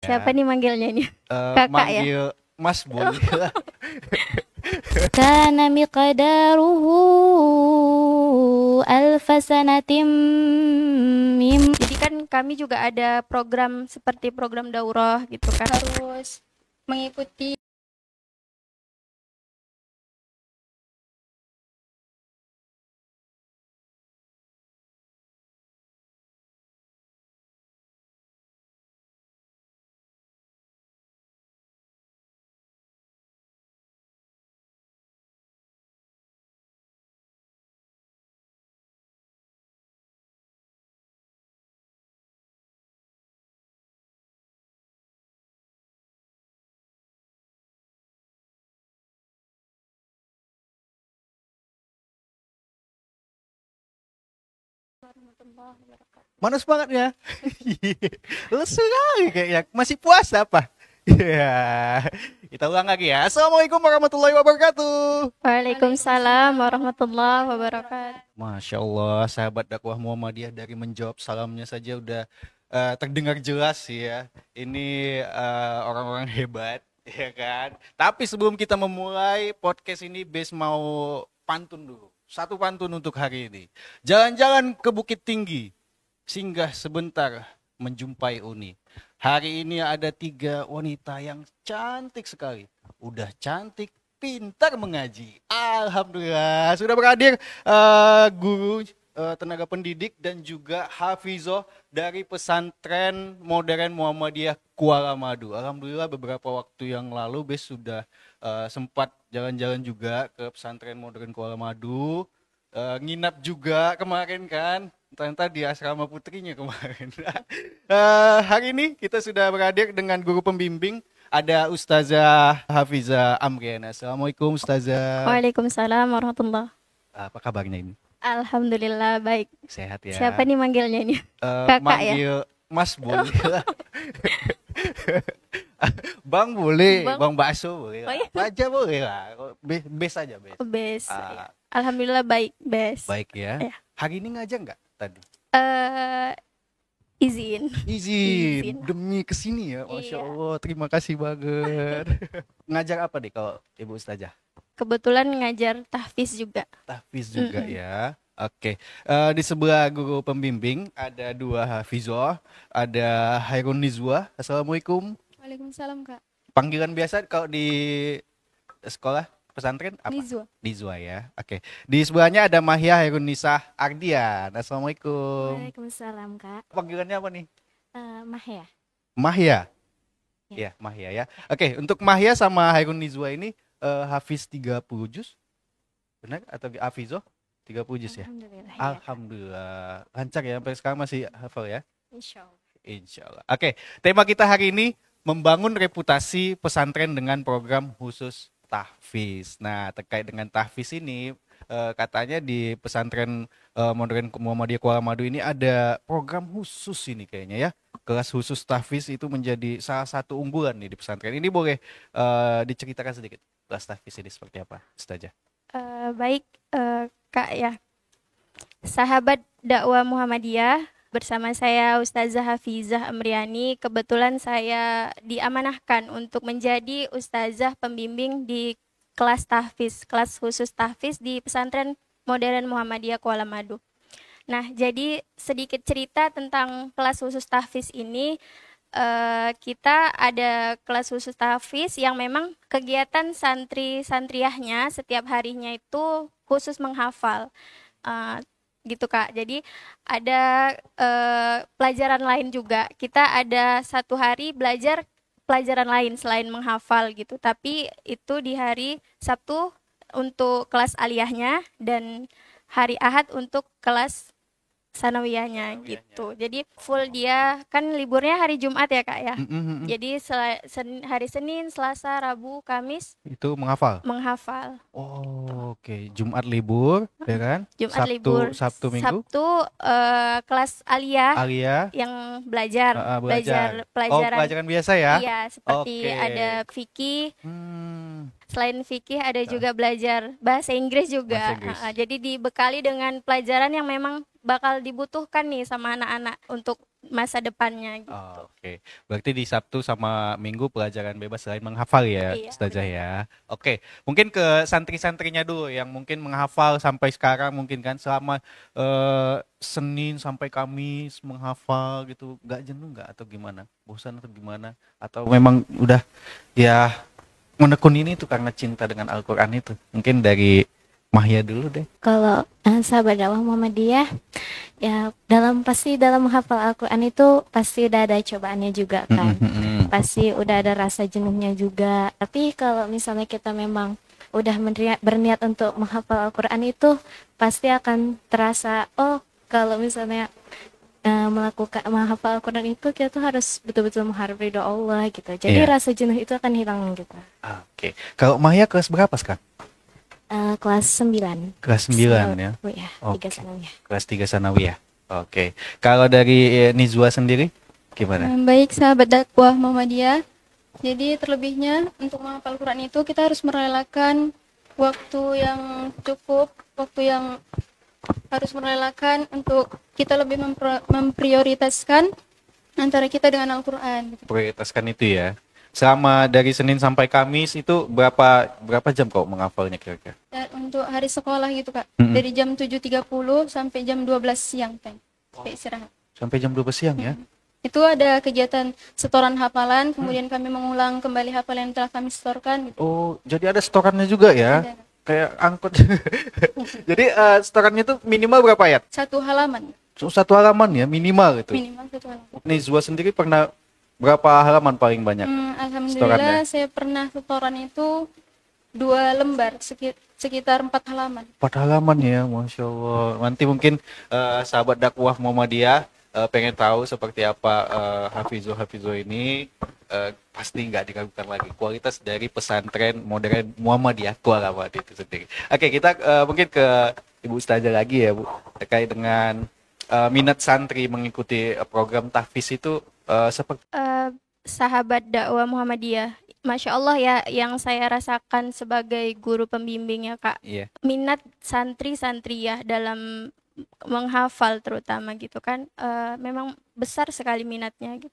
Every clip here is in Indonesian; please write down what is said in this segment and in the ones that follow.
Siapa nih manggilnya ini? Kakak ya? Manggil Mas boleh lah. Kana miqdaruhu alfa sanatim Jadi kan kami juga ada program seperti program daurah gitu kan. Harus mengikuti Mana semangatnya? Lesu kali kayaknya. Masih puasa apa? Ya, kita ulang lagi ya. Assalamualaikum warahmatullahi wabarakatuh. Waalaikumsalam warahmatullahi wabarakatuh. Masya Allah, sahabat dakwah Muhammadiyah dari menjawab salamnya saja udah terdengar jelas sih ya. Ini orang-orang hebat, ya kan? Tapi sebelum kita memulai podcast ini, Bes mau pantun dulu. Satu pantun untuk hari ini. Jalan-jalan ke Bukit Tinggi, singgah sebentar menjumpai Uni. Hari ini ada 3 wanita yang cantik sekali. Udah cantik, pintar mengaji. Alhamdulillah sudah beradir guru tenaga pendidik dan juga hafizoh dari pesantren modern Muhammadiyah Kuala Madu. Alhamdulillah beberapa waktu yang lalu Bes sudah sempat jalan-jalan juga ke pesantren modern Kuala Madu. Nginap juga kemarin kan, ternyata di asrama putrinya kemarin. Hari ini kita sudah beradir dengan guru pembimbing, ada Ustazah Hafiza Amriana. Assalamualaikum Ustazah. Waalaikumsalam warahmatullahi. Apa kabarnya ini? Alhamdulillah baik. Sehat ya. Siapa nih manggilnya ini? Kakak ya? Manggil Mas boleh lah. Bang boleh, Bang Bakso boleh. Oh, iya? Apa aja boleh lah. Bes aja, Bes. Bes. Ah. Alhamdulillah baik, Bes. Baik ya. Ya. Hari ini ngajar nggak tadi? Izin. Izin demi kesini ya, Masya Iya. Allah, terima kasih banget. Ngajar apa deh kalau Ibu Ustazah? Kebetulan ngajar tahfiz juga. Tahfiz juga ya. Oke. Di sebelah guru pembimbing ada 2 hafizoh, ada Hairun Nizwa. Assalamualaikum. Waalaikumsalam, Kak. Panggilan biasa kalau di sekolah pesantren apa? Nizwa. Nizwa ya. Oke. Di sebelahnya ada Mahya Hairun Nisa Ardian. Assalamualaikum. Waalaikumsalam Kak. Panggilannya apa nih? Mahya. Mahya. Ya. Ya, Mahya ya. Oke, untuk Mahya sama Hairun Nizwa ini hafiz 30 juz. Benar atau hafizoh 30 juz ya? Alhamdulillah. Ya. Alhamdulillah. Lancar ya, sampai sekarang masih hafal ya? Insyaallah. Insyaallah. Oke, tema kita hari ini membangun reputasi pesantren dengan program khusus tahfiz. Nah, terkait dengan tahfiz ini katanya di pesantren modern Muhammadiyah Kuala Madu ini ada program khusus ini kayaknya ya. Kelas khusus tahfiz itu menjadi salah satu unggulan nih di pesantren. Ini boleh diceritakan sedikit kelas tahfiz ini seperti apa, Ustazah? Baik, Kak ya. Sahabat dakwah Muhammadiyah, bersama saya Ustazah Hafizah Amriani. Kebetulan saya diamanahkan untuk menjadi ustazah pembimbing di kelas tahfiz, kelas khusus tahfiz di pesantren modern Muhammadiyah Kuala Madu. Nah, jadi sedikit cerita tentang kelas khusus tahfiz ini. Kita ada kelas khusus tahfiz yang memang kegiatan santri-santriahnya setiap harinya itu khusus menghafal. Gitu Kak. Jadi ada pelajaran lain juga. Kita ada satu hari belajar pelajaran lain selain menghafal gitu. Tapi itu di hari Sabtu untuk kelas aliyahnya dan hari Ahad untuk kelas sanawiyahnya gitu. Jadi full dia kan liburnya hari Jumat ya Kak ya. Jadi hari Senin, Selasa, Rabu, Kamis Itu menghafal. menghafal. Oh, oke. Jumat libur, ya kan? Jumat Sabtu, libur. Sabtu Minggu. Sabtu kelas aliyah Alia yang belajar belajar. Oh, pelajaran. pelajaran biasa ya? Iya, seperti Oke. ada fikih. Hmm. Selain fikih ada juga belajar bahasa Inggris juga. Bahasa Inggris. Jadi dibekali dengan pelajaran yang memang bakal dibutuhkan nih sama anak-anak untuk masa depannya gitu. Oh, oke. Berarti di Sabtu sama Minggu pelajaran bebas selain menghafal ya, Iya, Ustazah benar. ya. Oke, mungkin ke santri-santrinya dulu yang mungkin menghafal sampai sekarang mungkin kan selama Senin sampai Kamis menghafal gitu, nggak jenuh nggak atau gimana? Bosan atau gimana? Atau memang udah ya menekuni ini tuh karena cinta dengan Al-Quran itu? Mungkin dari Mahya dulu deh. Kalau sahabat dakwah Muhammadiyah, ya pasti dalam menghafal Al-Quran itu pasti udah ada cobaannya juga Mm, kan. mm, mm, mm. Pasti udah ada rasa jenuhnya juga. Tapi kalau misalnya kita memang udah berniat untuk menghafal Al-Quran itu pasti akan terasa, oh kalau misalnya melakukan menghafal Al-Quran itu kita tuh harus betul-betul mengharap ridho Allah gitu. Jadi Iya. rasa jenuh itu akan hilang gitu. Oke. Kalau Mahya kelas berapa sekarang? Kelas 9. Kelas 9 ya. Oh ya, 3 Oke. sananya. Kelas 3 Sanawiyah. Oke. Kalau dari Nizwa sendiri gimana? Baik sahabat dakwah Muhammadiyah. Jadi terlebihnya untuk menghafal Quran itu kita harus merelakan waktu yang cukup, waktu yang harus merelakan untuk kita lebih memprioritaskan antara kita dengan Al-Quran. Prioritaskan itu ya. Selama dari Senin sampai Kamis itu berapa jam kau menghafalnya kira-kira? Dan untuk hari sekolah gitu Kak, Mm-mm. dari jam 7.30 sampai jam 12 siang kan, sampai istirahat. Sampai jam 12 siang ya? Itu ada kegiatan setoran hafalan, kemudian kami mengulang kembali hafalan yang telah kami setorkan. Gitu. Oh, jadi ada setorannya juga ya? Ada. Kayak angkot. Jadi setorannya tuh minimal berapa ayat? 1 halaman, Satu halaman ya minimal gitu. minimal 1 halaman. Nizwa sendiri pernah berapa halaman paling banyak Alhamdulillah setorannya? saya pernah setoran itu 2 lembar sekitar 4 halaman. 4 halaman ya, Masya Allah. Nanti mungkin sahabat dakwah Muhammadiyah pengen tahu seperti apa Hafizo ini, pasti nggak diragukan lagi kualitas dari pesantren modern Muhammadiyah Kuala Wadi itu sendiri. Oke, kita mungkin ke Ibu Ustazah lagi ya, Bu, terkait dengan minat santri mengikuti program tahfiz itu seperti Sahabat dakwah Muhammadiyah, Masya Allah ya, yang saya rasakan sebagai guru pembimbingnya Kak, iya. minat santri-santriyah dalam menghafal terutama gitu kan, memang besar sekali minatnya gitu.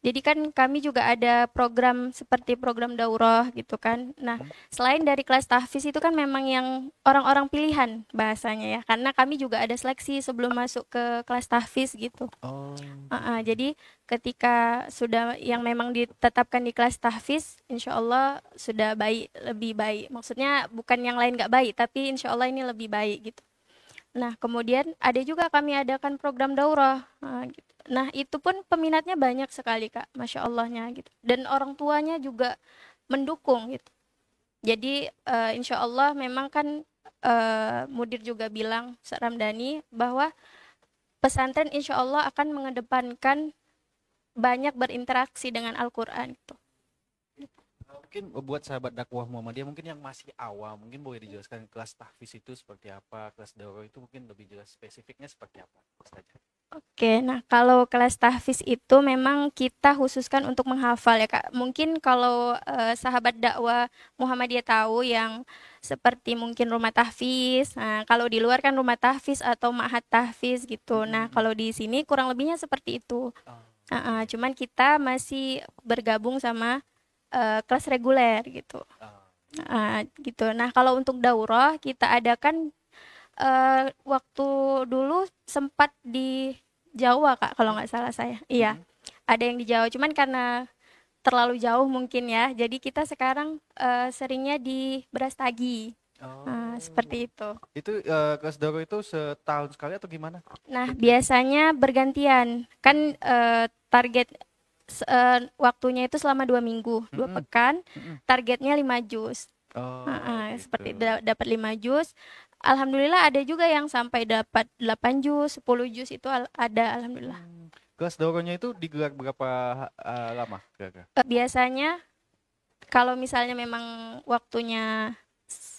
Jadi kan kami juga ada program seperti program daurah gitu kan. Nah, selain dari kelas tahfiz itu kan memang yang orang-orang pilihan bahasanya ya, karena kami juga ada seleksi sebelum masuk ke kelas tahfiz gitu. Oh. Jadi ketika sudah yang memang ditetapkan di kelas tahfiz, insya Allah sudah baik, lebih baik. Maksudnya bukan yang lain nggak baik, tapi insya Allah ini lebih baik gitu. Nah, kemudian ada juga kami adakan program daurah. Gitu. Nah, itu pun peminatnya banyak sekali, Kak. Masya Allahnya gitu. Dan orang tuanya juga mendukung gitu. Jadi, insya Allah memang kan Mudir juga bilang, Ustaz Ramdhani, bahwa pesantren insya Allah akan mengedepankan banyak berinteraksi dengan Al-Quran gitu. Mungkin buat sahabat dakwah Muhammadiyah mungkin yang masih awam, mungkin boleh dijelaskan kelas tahfiz itu seperti apa, kelas daurah itu mungkin lebih jelas spesifiknya seperti apa saja. Oke, nah kalau kelas tahfiz itu memang kita khususkan untuk menghafal ya Kak. Mungkin kalau sahabat dakwah Muhammadiyah tahu yang seperti mungkin rumah tahfiz. Nah, kalau di luar kan rumah tahfiz atau ma'had tahfiz gitu. Nah, kalau di sini kurang lebihnya seperti itu. Cuman kita masih bergabung sama kelas reguler gitu. Gitu. Nah, kalau untuk daurah kita adakan waktu dulu sempat di Jawa Kak, kalau nggak salah saya. Iya, ada yang di Jawa. Cuman karena terlalu jauh mungkin ya, jadi kita sekarang seringnya di Brastagi. Seperti itu. Itu kelas daurah itu setahun sekali atau gimana? Nah, biasanya bergantian. Kan target waktunya itu selama 2 minggu, 2 pekan. Targetnya 5 juz. Gitu. Seperti dapat 5 juz. Alhamdulillah ada juga yang sampai dapat 8 juz, 10 juz itu ada alhamdulillah. Kelas daurahnya itu digelar berapa lama kira-kira? Biasanya kalau misalnya memang waktunya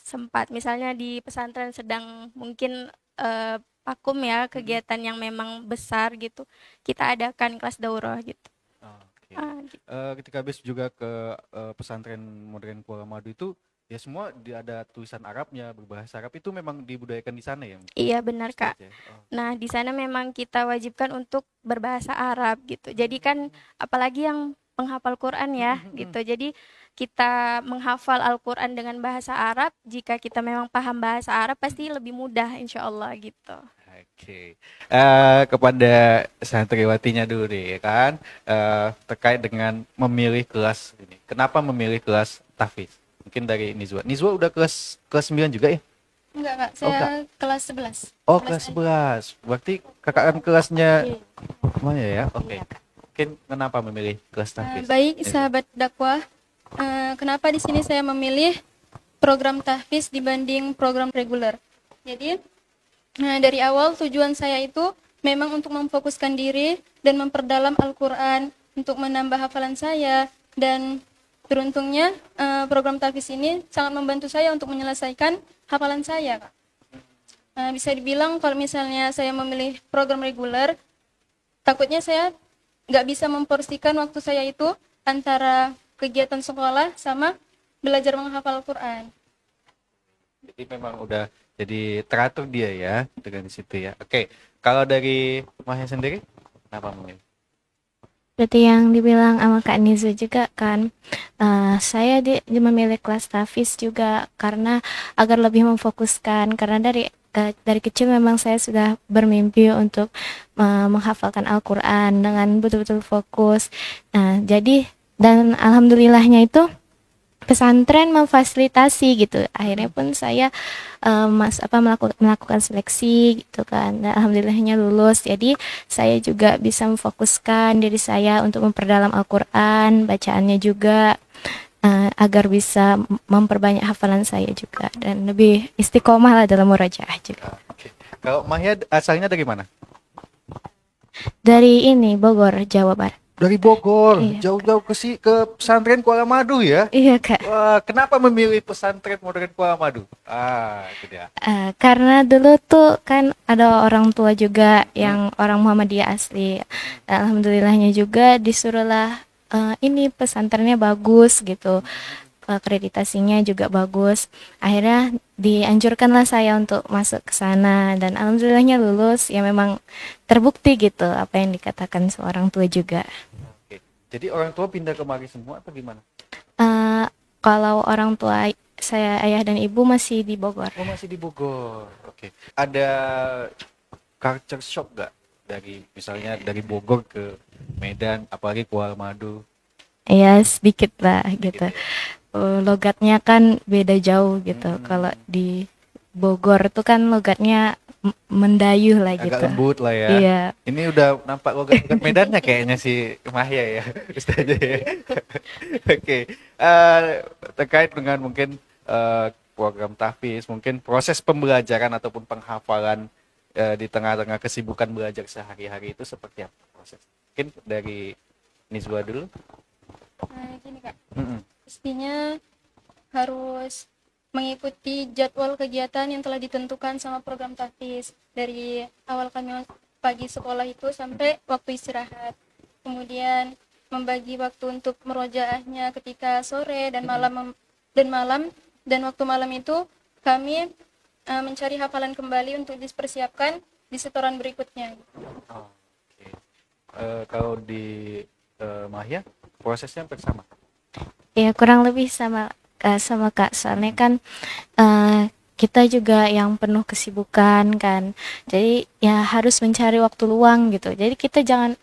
sempat, misalnya di pesantren sedang mungkin vakum ya, kegiatan yang memang besar gitu, kita adakan kelas daurah gitu. Gitu. Ketika habis juga ke pesantren modern Kuala Madu itu Ya semua ada tulisan Arabnya, berbahasa Arab itu memang dibudayakan di sana ya, Iya benar Kak. Ustaz ya? Oh. Nah, di sana memang kita wajibkan untuk berbahasa Arab gitu. Jadi kan apalagi yang penghafal Quran ya gitu. Jadi kita menghafal Al-Quran dengan bahasa Arab, jika kita memang paham bahasa Arab pasti lebih mudah insya Allah gitu. Oke. Kepada santriwatinya dulu nih, ya kan, terkait dengan memilih kelas ini. Kenapa memilih kelas tahfiz? Mungkin dari Nizwa. Nizwa udah kelas 9 juga ya? Enggak, Kak. Oh, Saya Kak. kelas 11. Oh, kelas 11. Berarti kakak kan kelasnya mana ya? Oke. Mungkin kenapa memilih kelas tahfiz? Baik, Nizwa. sahabat dakwah. Kenapa di sini saya memilih program tahfiz dibanding program reguler? Jadi, dari awal tujuan saya itu memang untuk memfokuskan diri dan memperdalam Al-Quran, untuk menambah hafalan saya, dan beruntungnya program tahfiz ini sangat membantu saya untuk menyelesaikan hafalan saya, Kak. Bisa dibilang kalau misalnya saya memilih program reguler, takutnya saya nggak bisa memporsikan waktu saya itu antara kegiatan sekolah sama belajar menghafal Al-Quran. Jadi memang udah jadi teratur dia ya dengan di situ ya. Oke, kalau dari Mahya sendiri, kenapa memilih? Seperti yang dibilang sama Kak Nizu juga kan, saya memilih kelas tahfiz juga karena agar lebih memfokuskan, karena dari kecil memang saya sudah bermimpi untuk menghafalkan Al-Quran dengan betul-betul fokus. Jadi dan alhamdulillahnya itu pesantren memfasilitasi gitu. Akhirnya pun saya melakukan seleksi gitu kan. Dan alhamdulillahnya lulus. Jadi saya juga bisa memfokuskan diri saya untuk memperdalam Al-Quran, bacaannya juga, agar bisa memperbanyak hafalan saya juga dan lebih istiqomah lah dalam murojaah juga. Oke. Kalau Mahya asalnya dari mana? Dari ini Bogor, Jawa Barat. Dari Bogor, Iya. jauh-jauh ke pesantren Kuala Madu ya. Iya Kak. Wah, kenapa memilih pesantren modern Kuala Madu? Itu dia. Karena dulu tuh kan ada orang tua juga yang orang Muhammadiyah asli. Alhamdulillahnya juga disuruhlah ini pesantrennya bagus gitu. Akreditasinya juga bagus. Akhirnya dianjurkanlah saya untuk masuk ke sana dan alhamdulillahnya lulus. Ya memang terbukti gitu apa yang dikatakan seorang tua juga. Oke. Jadi orang tua pindah kemari semua atau gimana? Kalau orang tua saya, ayah dan ibu masih di Bogor. Oh, masih di Bogor. Oke. Ada culture shock nggak dari misalnya dari Bogor ke Medan, apalagi Kuala Madu? Ya sedikit lah gitu. ya? Logatnya kan beda jauh gitu. Kalau di Bogor tuh kan logatnya mendayuh lah Agak gitu. lembut lah ya. Iya. Ini udah nampak logat Medannya kayaknya si Mahya ya, Ustazah ya. Oke. Terkait dengan mungkin program tahfiz, mungkin proses pembelajaran ataupun penghafalan di tengah-tengah kesibukan belajar sehari-hari itu seperti apa proses? Mungkin dari Nizwa dulu. Gini Kak, Mm-mm. pastinya harus mengikuti jadwal kegiatan yang telah ditentukan sama program tahfiz dari awal kami pagi sekolah itu sampai waktu istirahat. Kemudian membagi waktu untuk merojaahnya ketika sore dan malam dan waktu malam itu kami mencari hafalan kembali untuk dipersiapkan di setoran berikutnya. Oke. Kalau di Mahya prosesnya hampir sama. Ya kurang lebih sama Kak. Soalnya kan kita juga yang penuh kesibukan kan. Jadi ya harus mencari waktu luang gitu. Jadi kita jangan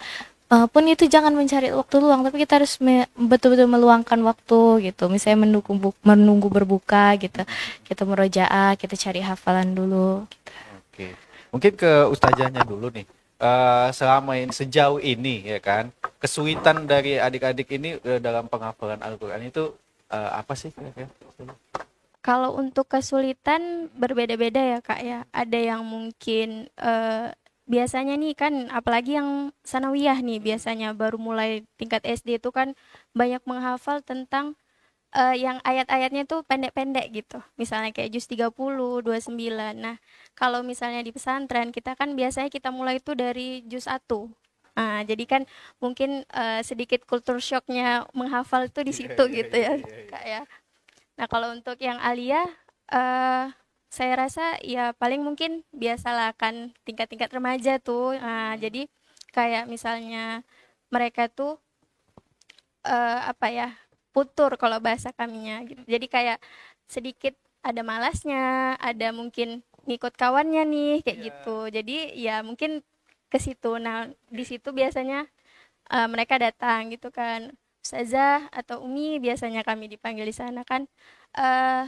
jangan mencari waktu luang, tapi kita harus betul-betul meluangkan waktu gitu. Misalnya menunggu berbuka gitu. Kita murojaah, kita cari hafalan dulu gitu. Oke. Mungkin ke ustazahnya dulu nih. Selama ini sejauh ini ya kan kesulitan dari adik-adik ini dalam penghafalan Al-Quran itu apa sih kira-kira? Kalau untuk kesulitan berbeda-beda ya Kak ya. Ada yang mungkin biasanya nih kan apalagi yang sanawiyah nih biasanya baru mulai tingkat SD itu kan banyak menghafal tentang yang ayat-ayatnya tuh pendek-pendek gitu. Misalnya kayak juz 30, 29. Nah, kalau misalnya di pesantren kita kan biasanya kita mulai itu dari juz 1. Nah, jadi kan mungkin sedikit culture shocknya menghafal itu di situ gitu ya, Kak ya. Nah, kalau untuk yang alia, saya rasa ya paling mungkin biasalah kan tingkat-tingkat remaja tuh. Nah, jadi kayak misalnya mereka tuh apa ya, putur kalau bahasa kaminya gitu. Jadi kayak sedikit ada malasnya, ada mungkin ngikut kawannya nih kayak gitu. Jadi ya mungkin ke situ. Nah, di situ biasanya mereka datang gitu kan. Ustazah atau Umi biasanya kami dipanggil di sana kan, eh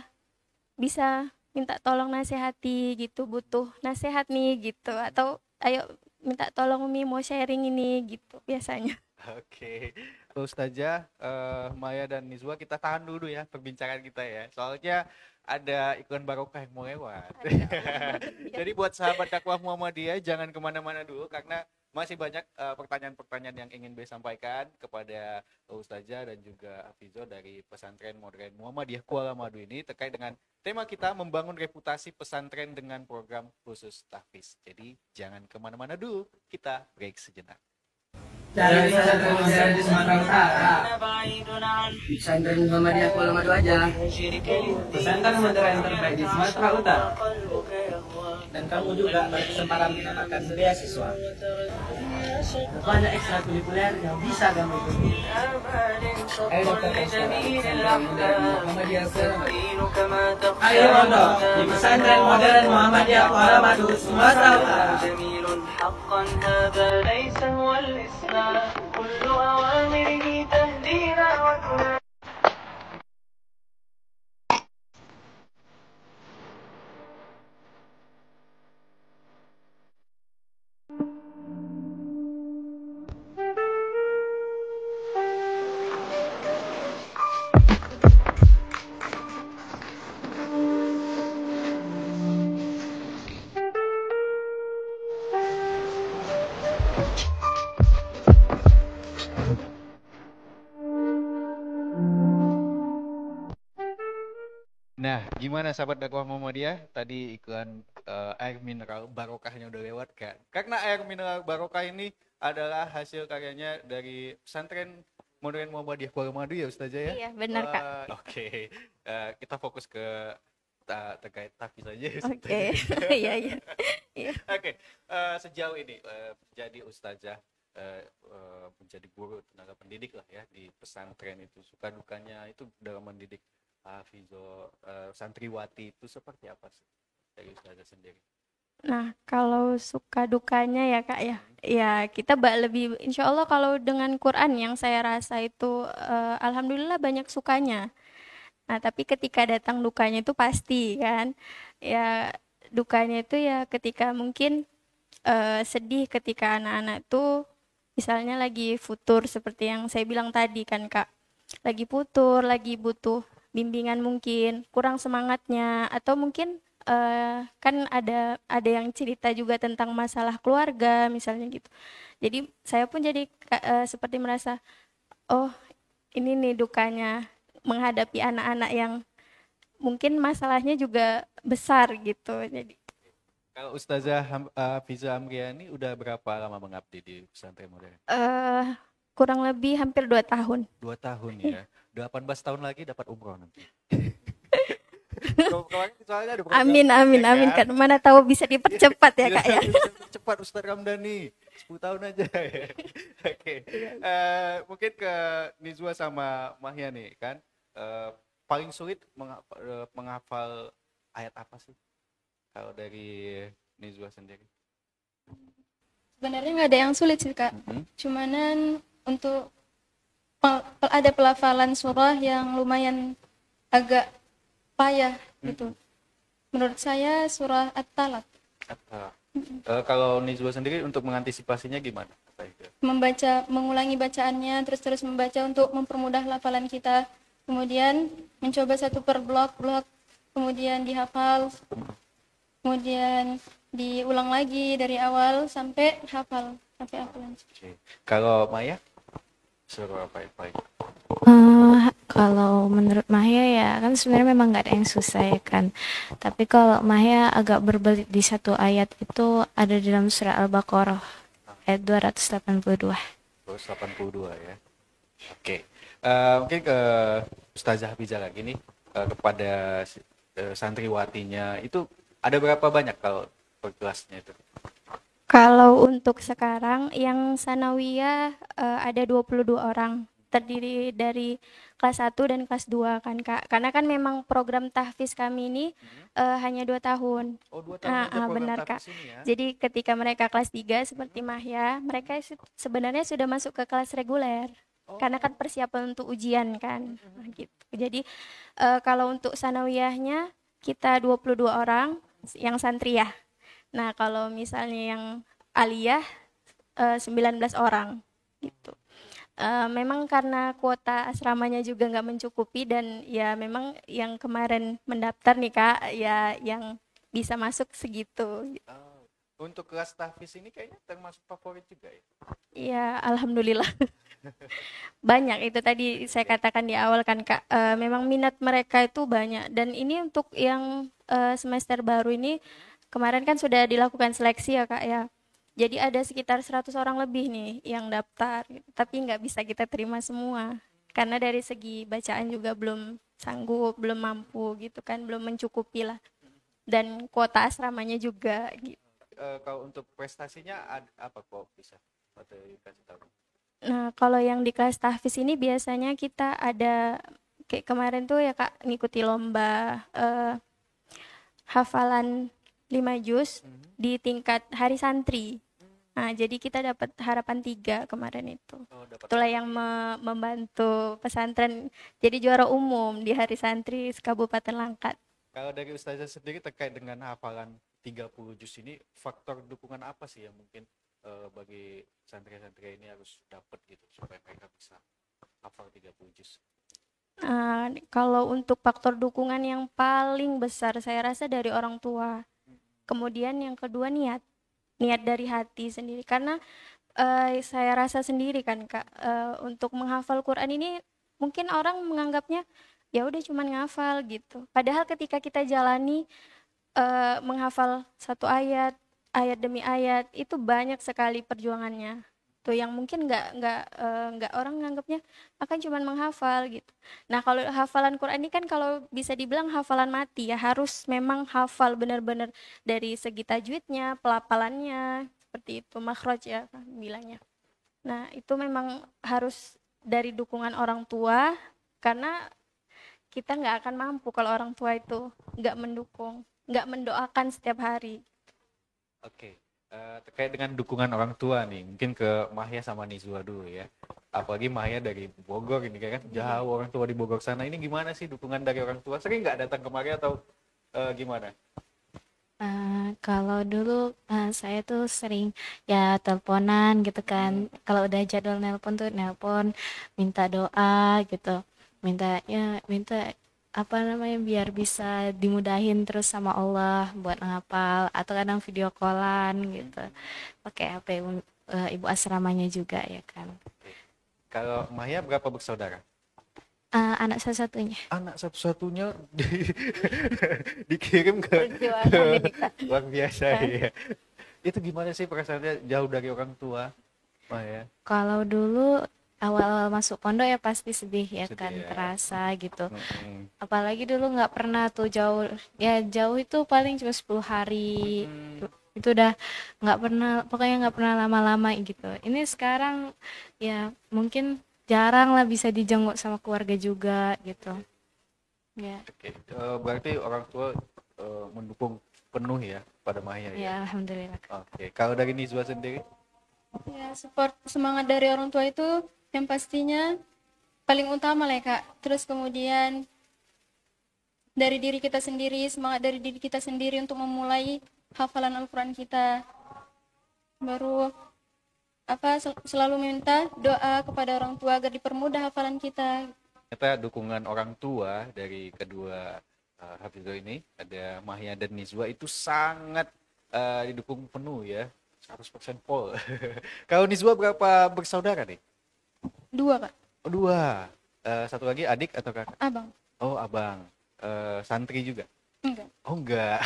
bisa minta tolong nasihati gitu, butuh nasihat nih gitu, atau ayo minta tolong Umi mau sharing ini gitu biasanya. Oke, Ustazah, Maya dan Nizwa, kita tahan dulu ya perbincangan kita ya. Soalnya ada iklan barokah yang mau lewat. Jadi buat sahabat dakwah Muhammadiyah jangan kemana-mana dulu karena masih banyak pertanyaan-pertanyaan yang ingin saya sampaikan kepada Ustazah dan juga Hafizo dari pesantren modern Muhammadiyah Kuala Madu ini terkait dengan tema kita membangun reputasi pesantren dengan program khusus tahfiz. Jadi jangan kemana-mana dulu, kita break sejenak. Dari pesantren modern di Sumatera Utara. Pesantren Muhammadiyah Kuala Madu aja. Pesantren modern terbaik di Sumatera Utara. Dan kamu juga berkesempatan mendapatkan beasiswa. Banyak ekstrakurikuler yang bisa kamu ikuti. Ayo daftarkan sekarang pesantren modern Muhammadiyah Kuala Madu. Ayo mondok di Pesantren Modern Muhammadiyah Kuala Madu, Sumatera Utara. حقا هذا ليس هو الإسلام كل أوامره تهدينا وكنا Nah, gimana sahabat dakwah Muhammadiyah? Tadi iklan air mineral barokahnya udah lewat kan? Karena air mineral barokah ini adalah hasil karyanya dari pesantren modern Muhammadiyah Kuala Madu ya Ustazah ya? Iya, benar, Kak. Oke. Kita fokus ke terkait tahfiz saja. Oke. Iya, iya. Iya. Oke, sejauh ini jadi Ustazah menjadi guru tenaga pendidik lah ya di pesantren itu, suka dukanya itu dalam mendidik Hafizo santriwati itu seperti apa sih dari Ustazah sendiri? Nah, kalau suka dukanya ya Kak ya, ya kita lebih insya Allah kalau dengan Quran yang saya rasa itu alhamdulillah banyak sukanya. Nah, tapi ketika datang dukanya itu pasti kan, ya dukanya itu ya ketika mungkin sedih ketika anak-anak itu misalnya lagi futur seperti yang saya bilang tadi kan Kak, lagi futur, lagi butuh bimbingan mungkin kurang semangatnya, atau mungkin kan ada yang cerita juga tentang masalah keluarga misalnya gitu. Jadi saya pun jadi seperti merasa oh ini nih dukanya menghadapi anak-anak yang mungkin masalahnya juga besar gitu. Jadi Kalau Ustazah Hafiza Amriani udah berapa lama mengabdi di pesantren modern? kurang lebih hampir 2 tahun. 2 tahun ya. 18 tahun lagi dapat umroh nanti. Soalnya ada program, Amin amin ya amin kan? kan, mana tahu bisa dipercepat ya Kak ya. Cepat Ustaz Ramdhani 10 tahun aja. Oke. Mungkin ke Nizwa sama Mahya nih kan, paling sulit menghafal ayat apa sih kalau dari Nizwa sendiri? Sebenarnya nggak ada yang sulit sih Kak. Cumanan untuk ada pelafalan surah yang lumayan agak payah gitu. Menurut saya surah At-Talaq. Kalau Nizwa sendiri untuk mengantisipasinya gimana? Membaca, mengulangi bacaannya, terus membaca untuk mempermudah hafalan kita. Kemudian mencoba satu per blok, kemudian dihafal. Kemudian diulang lagi dari awal sampai hafal, sampai hafalan. Oke. Kalau Maya suruh apa yang paling? Kalau menurut Mahya ya kan sebenarnya memang nggak ada yang susah ya kan. Tapi kalau Mahya agak berbelit di satu ayat itu ada di dalam surah Al-Baqarah ayat 282. 282 ya. Oke. Mungkin ke Ustazah Hafiza lagi nih. kepada santriwatinya itu ada berapa banyak kalau per kelasnya itu? Kalau untuk sekarang yang sanawiyah ada 22 orang, terdiri dari kelas 1 dan kelas 2 kan Kak. Karena kan memang program tahfiz kami ini hanya 2 tahun. Oh, 2 tahun aja program Benar Kak. tahfiz ini ya. Jadi ketika mereka kelas 3 seperti Mahya, mereka sebenarnya sudah masuk ke kelas reguler. Karena kan persiapan untuk ujian kan. Nah, gitu. Jadi kalau untuk sanawiyahnya kita 22 orang yang santriyah. Nah, kalau misalnya yang aliyah 19 orang gitu. Memang karena kuota asramanya juga nggak mencukupi dan ya memang yang kemarin mendaftar nih Kak, ya yang bisa masuk segitu. Oh, untuk kelas tahfiz ini kayaknya termasuk favorit juga ya. Ya, alhamdulillah. Banyak itu tadi saya katakan di awal kan Kak, memang minat mereka itu banyak dan ini untuk yang semester baru ini kemarin kan sudah dilakukan seleksi ya Kak ya. Jadi ada sekitar 100 orang lebih nih yang daftar, tapi nggak bisa kita terima semua. Karena dari segi bacaan juga belum sanggup, belum mampu gitu kan, belum mencukupi lah. Dan kuota asramanya juga gitu. Kalau untuk prestasinya apa kok bisa atau dikasih tahu? Nah, kalau yang di kelas tahfiz ini biasanya kita ada kayak kemarin tuh ya Kak ngikuti lomba hafalan 5 juz di tingkat hari santri. Nah, jadi kita dapat harapan 3 kemarin itu. Oh, dapat. Itulah yang membantu pesantren jadi juara umum di hari santri Kabupaten Langkat. Kalau dari Ustazah sendiri terkait dengan hafalan 30 juz ini, faktor dukungan apa sih yang mungkin bagi santri-santri ini harus dapat gitu supaya mereka bisa hafal 30 juz? Kalau untuk faktor dukungan yang paling besar saya rasa dari orang tua. Kemudian yang kedua niat dari hati sendiri. Karena saya rasa sendiri kan Kak, untuk menghafal Quran ini mungkin orang menganggapnya ya udah cuman ngafal gitu. Padahal ketika kita jalani menghafal satu ayat demi ayat itu banyak sekali perjuangannya. Tuh yang mungkin nggak orang nganggapnya akan cuman menghafal gitu. Nah, kalau hafalan Quran ini kan kalau bisa dibilang hafalan mati ya, harus memang hafal benar-benar dari segi tajwidnya, pelafalannya, seperti itu makhraj ya kan bilangnya. Nah, itu memang harus dari dukungan orang tua karena kita nggak akan mampu kalau orang tua itu nggak mendukung, nggak mendoakan setiap hari. Oke. Terkait dengan dukungan orang tua nih, mungkin ke Mahya sama Nizwa dulu ya. Apalagi Mahya dari Bogor ini kan jauh, orang tua di Bogor sana. Ini gimana sih dukungan dari orang tua? Sering nggak datang kemari atau gimana? Kalau dulu saya tuh sering ya teleponan gitu kan. Kalau udah jadwal nelpon minta doa gitu. Minta apa namanya biar bisa dimudahin terus sama Allah buat ngapal atau kadang video callan gitu. Pakai HP ibu asramanya juga ya kan. Kalau Mahya berapa bersaudara? Anak salah satunya. Anak satu-satunya dikirim ke luar biasa ya. Itu gimana sih perasaannya jauh dari orang tua, Mahya? Kalau dulu awal-awal masuk pondok ya pasti sedih ya Sedih kan, ya. terasa gitu. Apalagi dulu nggak pernah tuh jauh itu paling cuma 10 hari. Itu udah nggak pernah, pokoknya nggak pernah lama-lama gitu. Ini sekarang ya mungkin jarang lah bisa dijenguk sama keluarga juga gitu ya. Oke. Berarti orang tua mendukung penuh ya pada Mahya ya? Ya alhamdulillah. Oke. Kalau dari Nizwa sendiri? Ya, support semangat dari orang tua itu yang pastinya paling utama lah ya Kak. Terus kemudian dari diri kita sendiri, semangat dari diri kita sendiri untuk memulai hafalan Al-Quran kita. Baru selalu minta doa kepada orang tua agar dipermudah hafalan kita. Ternyata dukungan orang tua dari kedua Hafizah ini, ada Mahya dan Nizwa itu sangat didukung penuh ya. 100% full. Kalau Nizwa berapa bersaudara nih? 2 Kak. Oh, 2. Satu lagi adik atau kakak? Abang. Oh, abang. Santri juga? Enggak. Oh, enggak.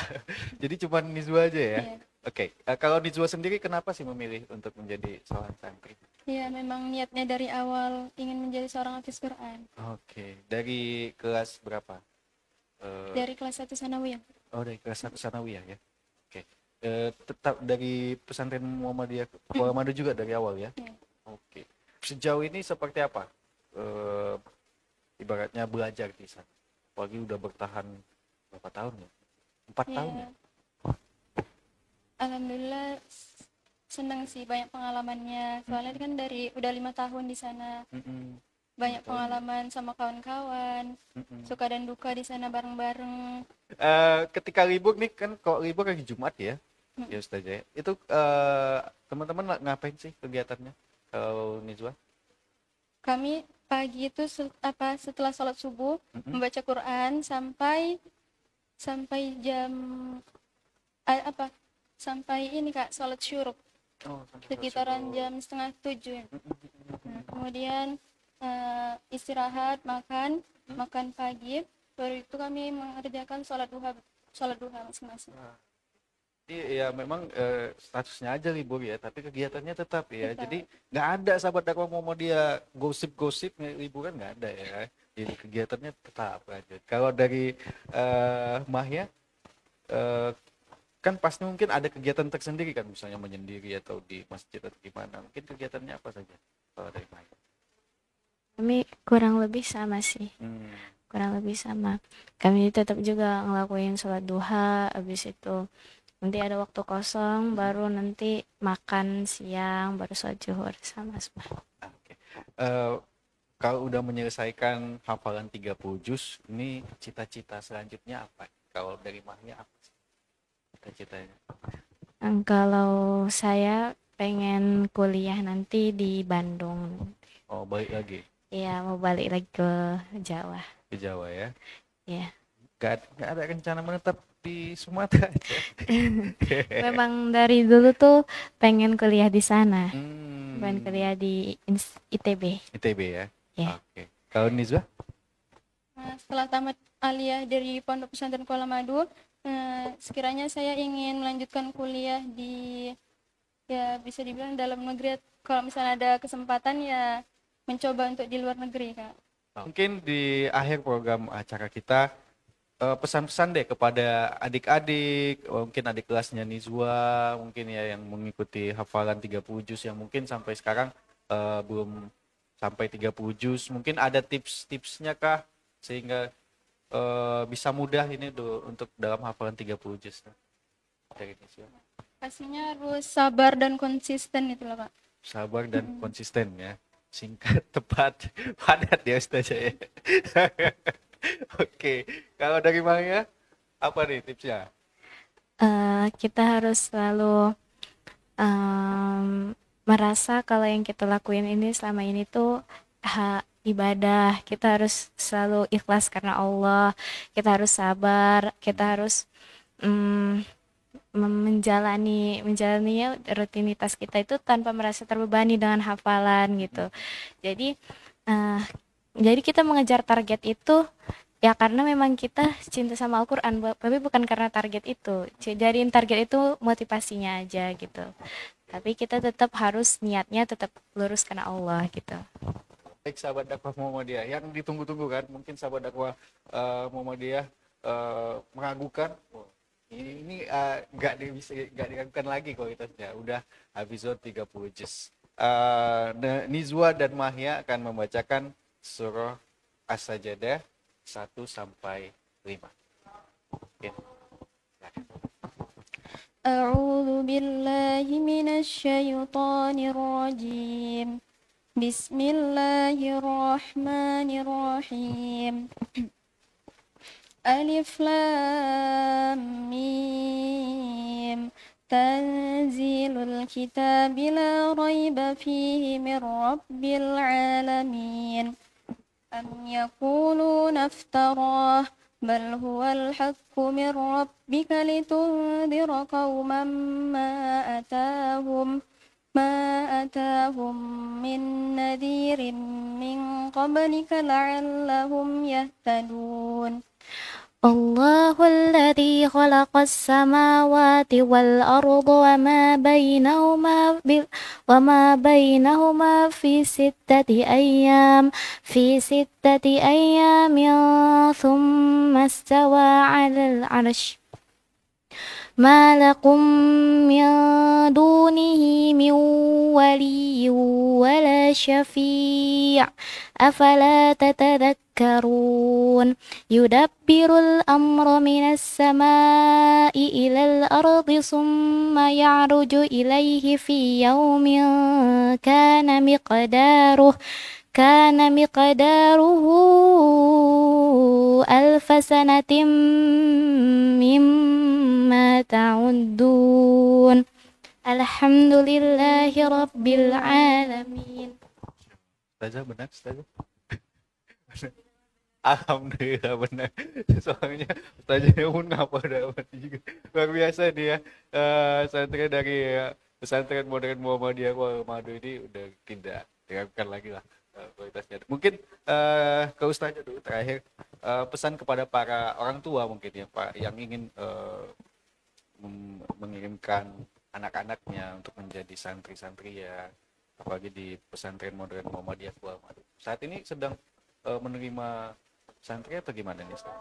Jadi cuma Nizwa aja ya? Iya. Oke. Kalau Nizwa sendiri kenapa sih memilih untuk menjadi seorang santri? Iya, memang niatnya dari awal ingin menjadi seorang hafiz Quran. Oke. Dari kelas berapa? Dari kelas 1 sanawiyah. Oh, dari kelas 1 sanawiyah ya. Oke. Tetap dari pesantren Muhammadiyah Kuala Madu juga dari awal ya. Ya. Oke. Sejauh ini seperti apa? Ibaratnya belajar di sana. Apalagi udah bertahan berapa tahun ya? 4 tahun ya? Alhamdulillah senang sih, banyak pengalamannya. Soalnya kan dari udah 5 tahun di sana. Mm-mm. Banyak pengalaman sama kawan-kawan. Mm-mm. Suka dan duka di sana bareng-bareng. Ketika libur nih kan, kalau libur hari Jumat ya, Mm. ya Ustazah ya. Itu teman-teman ngapain sih kegiatannya? Kalau Nizwa? Kami pagi itu setelah sholat subuh membaca Quran sampai jam sampai ini Kak, sholat syuruk sekitaran jam 6:30 ya. Nah, kemudian istirahat, makan pagi, baru itu kami mengerjakan sholat duha masing-masing. Iya, memang statusnya aja libur ya, tapi kegiatannya tetap ya. Tetap. Jadi nggak ada sahabat dakwah Muhammadiyah gosip-gosip liburan nggak ada ya. Jadi kegiatannya tetap lanjut. Kalau dari Mahya, kan pasti mungkin ada kegiatan tersendiri kan, misalnya menyendiri atau di masjid atau gimana. Mungkin kegiatannya apa saja kalau dari Mahya? Kami kurang lebih sama sih. Kurang lebih sama. Kami tetap juga ngelakuin sholat duha, habis itu nanti ada waktu kosong, baru nanti makan siang, baru sholat zuhur sama semua. Oke. Kalau udah menyelesaikan hafalan 30 juz, ini cita-cita selanjutnya apa? Kalau dari Mahya apa sih cita-citanya? Kalau saya pengen kuliah nanti di Bandung. Oh, balik lagi Iya, mau balik lagi ke Jawa. ke Jawa ya? Iya. Gak ada rencana menetap di Sumatera aja. Memang dari dulu tuh pengen kuliah di sana. Pengen kuliah di ITB. ITB ya? Ya. Oke. Kalau Nizwa? Nah, setelah tamat aliyah dari Pondok Pesantren Kuala Madu, sekiranya saya ingin melanjutkan kuliah di, ya bisa dibilang dalam negeri. Kalau misalnya ada kesempatan ya mencoba untuk di luar negeri Kak. Mungkin di akhir program acara kita pesan-pesan deh kepada adik-adik, mungkin adik kelasnya Nizwa, mungkin ya yang mengikuti hafalan 30 juz yang mungkin sampai sekarang belum sampai 30 juz. Mungkin ada tips-tipsnya kah sehingga bisa mudah ini untuk dalam hafalan 30 juz. Dari Nizwa. Pastinya harus sabar dan konsisten itu loh Kak. Sabar dan konsisten ya. Singkat, tepat, padat ya Ustazah ya. Oke, kalau dari Maria, apa nih tipsnya? Kita harus selalu merasa kalau yang kita lakuin ini selama ini tuh ibadah. Kita harus selalu ikhlas karena Allah. Kita harus sabar. Kita harus menjalaninya rutinitas kita itu tanpa merasa terbebani dengan hafalan gitu. Jadi kita mengejar target itu ya karena memang kita cinta sama Al-Quran, tapi bukan karena target itu. Jadiin target itu motivasinya aja gitu. Tapi kita tetap harus niatnya tetap lurus karena Allah gitu. Baik sahabat dakwah Muhammadiyah, yang ditunggu-tunggu kan, mungkin sahabat dakwah Muhammadiyah meragukan. Ini nggak diragukan lagi kalau kita udah hafizot 30 juz. Nizwa dan Mahya akan membacakan surah As-Sajdah 1 sampai 5. Oke. A'udzu billahi minasy syaithanir rajim. Bismillahirrahmanirrahim. Alif Lam Mim. Tanzilul kitabi la raiba fihi min rabbil alamin. Am yakuluna iftarah bal huwal haqqu min rabbika litundhira qauman ma atahum min nadhirin min qablika la'allahum yahtadun. الله الذي خلق السماوات والأرض وما بينهما في ستة أيام ثم استوى على العرش ما لكم من دونه من ولي ولا شفيع أفلا تتذكرون يدبر الأمر من السماء إلى الأرض ثم يعرج إليه في يوم كان مقداره 1000 سنة مما تعدون الحمد لله رب العالمين. Ustazah benar, Ustazah? Alhamdulillah benar. Soalnya Ustazahnya pun ngapa dapat juga. Luar biasa dia. Santri dari pesantren modern Muhammadiyah Kuala Madu ini udah tidak diragukan lagi lah kualitasnya. Mungkin ke Ustazah dulu terakhir, pesan kepada para orang tua mungkin ya Pak yang ingin mengirimkan anak-anaknya untuk menjadi santri-santri ya, apalagi di pesantren modern Muhammadiyah Kuala Madu. Saat ini sedang menerima santri atau gimana nih Ustaz?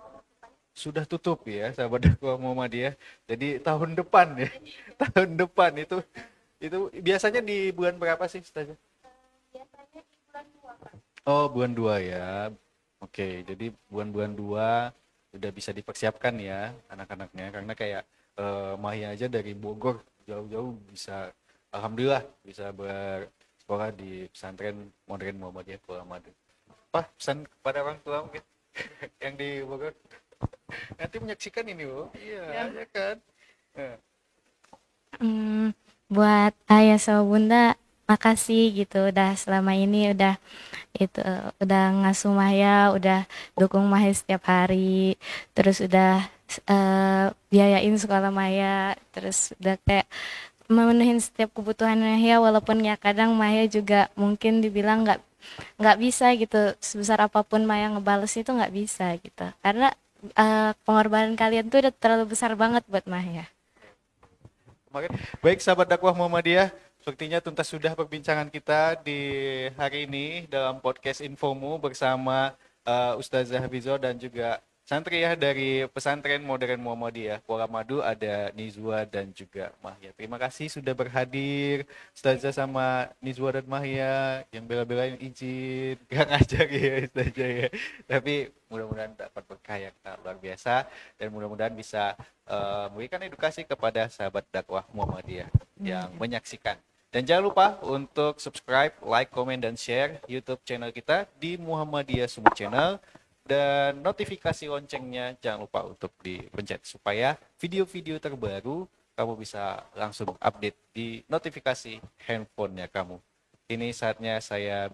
Sudah tutup ya sahabat dakwah Muhammadiyah. Jadi tahun depan ya. Tahun depan itu biasanya di bulan berapa sih Ustaz? Biasanya di bulan 2, Pak. Oh, bulan 2 ya. Oke, jadi bulan-bulan 2 udah bisa dipersiapkan ya anak-anaknya, karena kayak Mahya aja dari Bogor jauh-jauh bisa, alhamdulillah bisa bersekolah di pesantren modern Muhammadiyah Kuala Madu. Pak, pesan kepada orang tua mungkin yang di Bogor nanti menyaksikan ini loh. Iya, ya kan. Buat ayah sama bunda, makasih gitu udah selama ini udah ngasuh Mahya, udah dukung Mahya setiap hari, terus udah biayain sekolah Mahya, terus udah kayak memenuhin setiap kebutuhan Mahya, walaupun ya kadang Mahya juga mungkin dibilang nggak bisa gitu, sebesar apapun Mahya ngebales itu nggak bisa gitu, karena pengorbanan kalian tuh udah terlalu besar banget buat Mahya. Baik sahabat dakwah Muhammadiyah, sepertinya tuntas sudah perbincangan kita di hari ini dalam podcast Infomu bersama Ustazah Hafizah dan juga santri ya dari pesantren modern Muhammadiyah Kuala Madu, ada Nizwa dan juga Mahya. Terima kasih sudah berhadir Ustazah sama Nizwa dan Mahya, yang bela-belain izin gak ngajak ya Ustazah ya. Tapi mudah-mudahan dapat berkah yang luar biasa dan mudah-mudahan bisa memberikan edukasi kepada sahabat dakwah Muhammadiyah yang menyaksikan. Dan jangan lupa untuk subscribe, like, komen, dan share YouTube channel kita di Muhammadiyah Sumut Channel. Dan notifikasi loncengnya jangan lupa untuk dipencet supaya video-video terbaru kamu bisa langsung update di notifikasi handphonenya kamu. Ini saatnya saya